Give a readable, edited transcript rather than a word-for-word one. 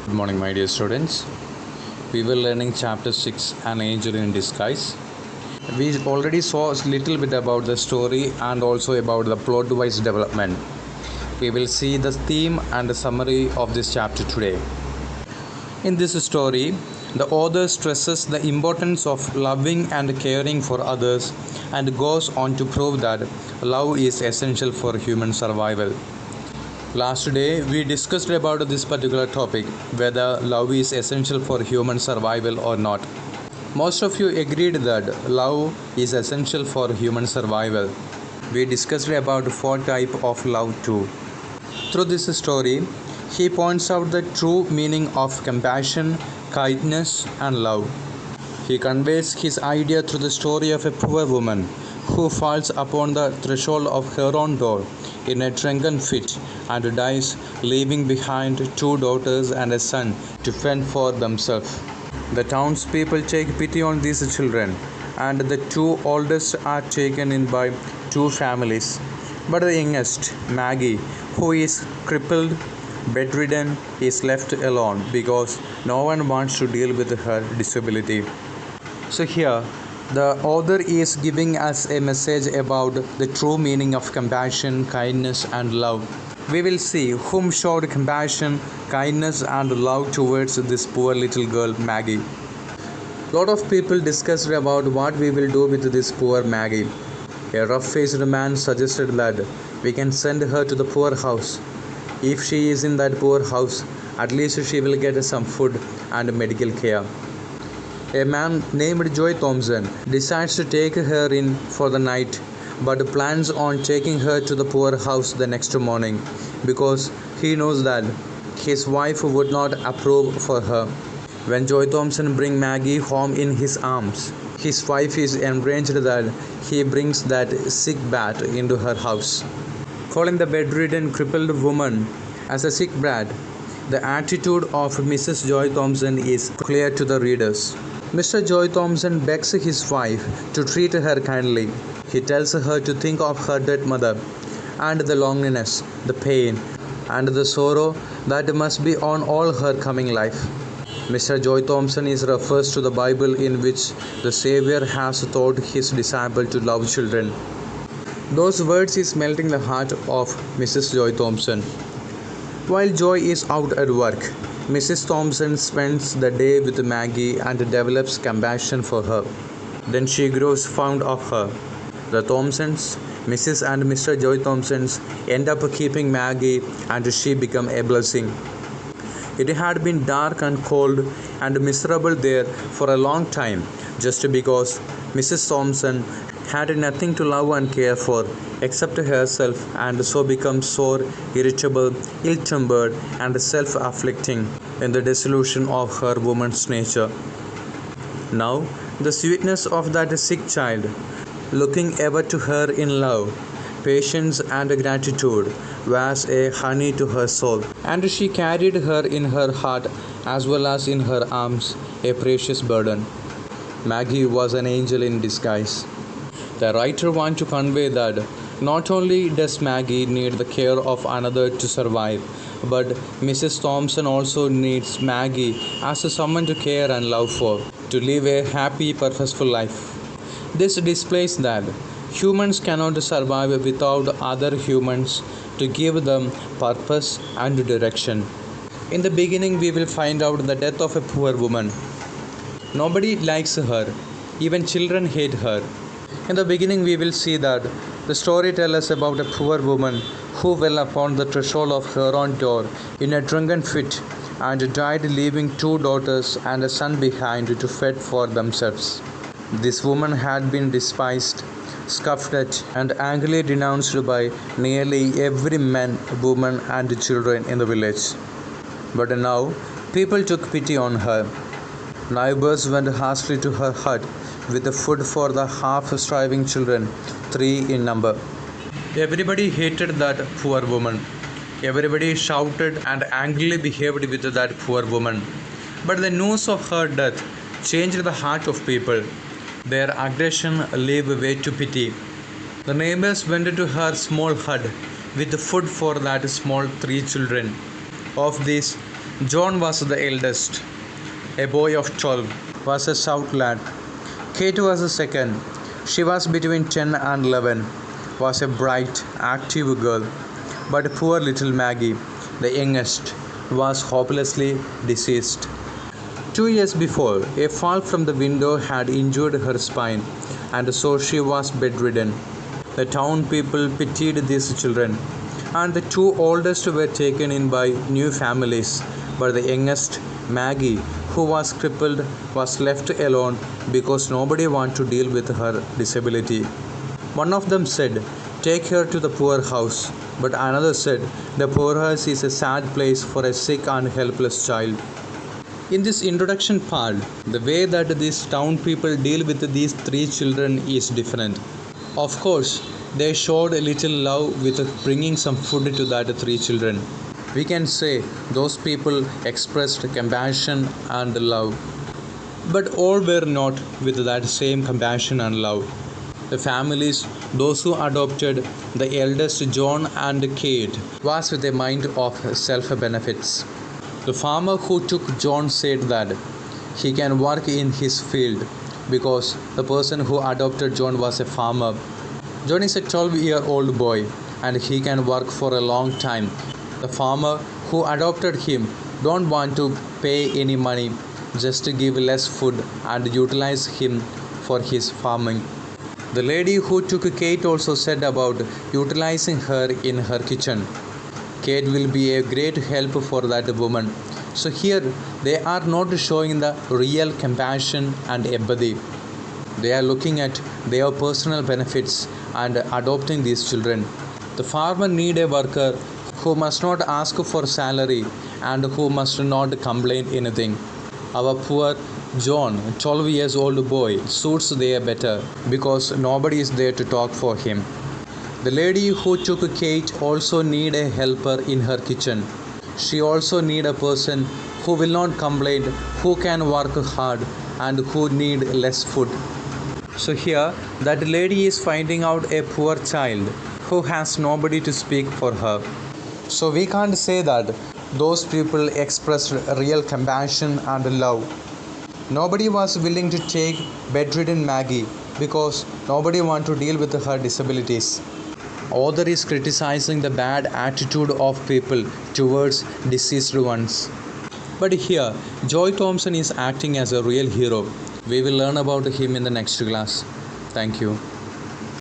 Good morning, my dear students. We were learning chapter 6, An Angel in Disguise. We already saw a little bit about the story and also about the plot wise development. We will see the theme and the summary of this chapter today. In this story, the author stresses the importance of loving and caring for others and goes on to prove that love is essential for human survival. Last day, we discussed about this particular topic, whether love is essential for human survival or not. Most of you agreed that love is essential for human survival. We discussed about 4 types of love too. Through this story, he points out the true meaning of compassion, kindness, and love. He conveys his idea through the story of a poor woman who falls upon the threshold of her own door in a drunken fit and dies, leaving behind 2 daughters and a son to fend for themselves. The townspeople take pity on these children, and the 2 oldest are taken in by 2 families. But the youngest, Maggie, who is crippled, bedridden, is left alone because no one wants to deal with her disability. So here, the author is giving us a message about the true meaning of compassion, kindness, and love. We will see whom showed compassion, kindness, and love towards this poor little girl, Maggie. Lot of people discussed about what we will do with this poor Maggie. A rough-faced man suggested that we can send her to the poor house. If she is in that poor house, at least she will get some food and medical care. A man named Joy Thompson decides to take her in for the night, but plans on taking her to the poor house the next morning because he knows that his wife would not approve for her. When Joy Thompson brings Maggie home in his arms, his wife is enraged that he brings that sick bat into her house. Calling the bedridden crippled woman as a sick brat, the attitude of Mrs. Joy Thompson is clear to the readers. Mr. Joy Thompson begs his wife to treat her kindly. He tells her to think of her dead mother and the loneliness, the pain, and the sorrow that must be on all her coming life. Mr. Joy Thompson is refers to the Bible in which the Savior has taught his disciple to love children. Those words is melting the heart of Mrs. Joy Thompson. While Joy is out at work, Mrs. Thompson spends the day with Maggie and develops compassion for her. Then she grows fond of her. The Thompsons, Mrs. and Mr. Joy Thompsons, end up keeping Maggie and she becomes a blessing. It had been dark and cold and miserable there for a long time just because Mrs. Thompson had nothing to love and care for except herself, and so becomes sore, irritable, ill-tempered, and self-afflicting in the dissolution of her woman's nature. Now, the sweetness of that sick child, looking ever to her in love, patience, and gratitude, was a honey to her soul, and she carried her in her heart as well as in her arms, a precious burden. Maggie was an angel in disguise. The writer wants to convey that not only does Maggie need the care of another to survive, but Mrs. Thompson also needs Maggie as someone to care and love for, to live a happy, purposeful life. This displays that humans cannot survive without other humans to give them purpose and direction. In the beginning, we will find out the death of a poor woman. Nobody likes her, even children hate her. In the beginning, we will see that the story tells us about a poor woman who fell upon the threshold of her own door in a drunken fit and died, leaving 2 daughters and a son behind to fend for themselves. This woman had been despised, scoffed at, and angrily denounced by nearly every man, woman, and children in the village. But now, people took pity on her. Neighbors went harshly to her hut with the food for the half-starving children, 3 in number. Everybody hated that poor woman. Everybody shouted and angrily behaved with that poor woman. But the news of her death changed the heart of people. Their aggression gave way to pity. The neighbors went to her small hut with food for that small 3 children. Of these, John was the eldest, a boy of 12, was a stout lad. Kate was the second. She was between 10 and 11, was a bright, active girl. But poor little Maggie, the youngest, was hopelessly diseased. 2 years before, a fall from the window had injured her spine, and so she was bedridden. The town people pitied these children, and the two oldest were taken in by new families, but the youngest, Maggie, who was crippled, was left alone because nobody wanted to deal with her disability. One of them said, "Take her to the poorhouse," but another said, "The poorhouse is a sad place for a sick and helpless child." In this introduction part, the way that these town people deal with these three children is different. Of course, they showed a little love with bringing some food to that three children. We can say those people expressed compassion and love. But all were not with that same compassion and love. The families, those who adopted the eldest John and Kate, was with a mind of self-benefits. The farmer who took John said that he can work in his field because the person who adopted John was a farmer. John is a 12-year-old boy and he can work for a long time. The farmer who adopted him don't want to pay any money, just to give less food and utilize him for his farming. The lady who took Kate also said about utilizing her in her kitchen. Kate will be a great help for that woman. So here they are not showing the real compassion and empathy. They are looking at their personal benefits and adopting these children. The farmer need a worker who must not ask for salary and who must not complain anything. Our poor John, 12 years old boy, suits there better because nobody is there to talk for him. The lady who took Kate also need a helper in her kitchen. She also need a person who will not complain, who can work hard and who need less food. So here that lady is finding out a poor child who has nobody to speak for her. So we can't say that those people expressed real compassion and love. Nobody was willing to take bedridden Maggie because nobody wanted to deal with her disabilities. Author is criticizing the bad attitude of people towards deceased ones. But here, Joy Thompson is acting as a real hero. We will learn about him in the next class. Thank you.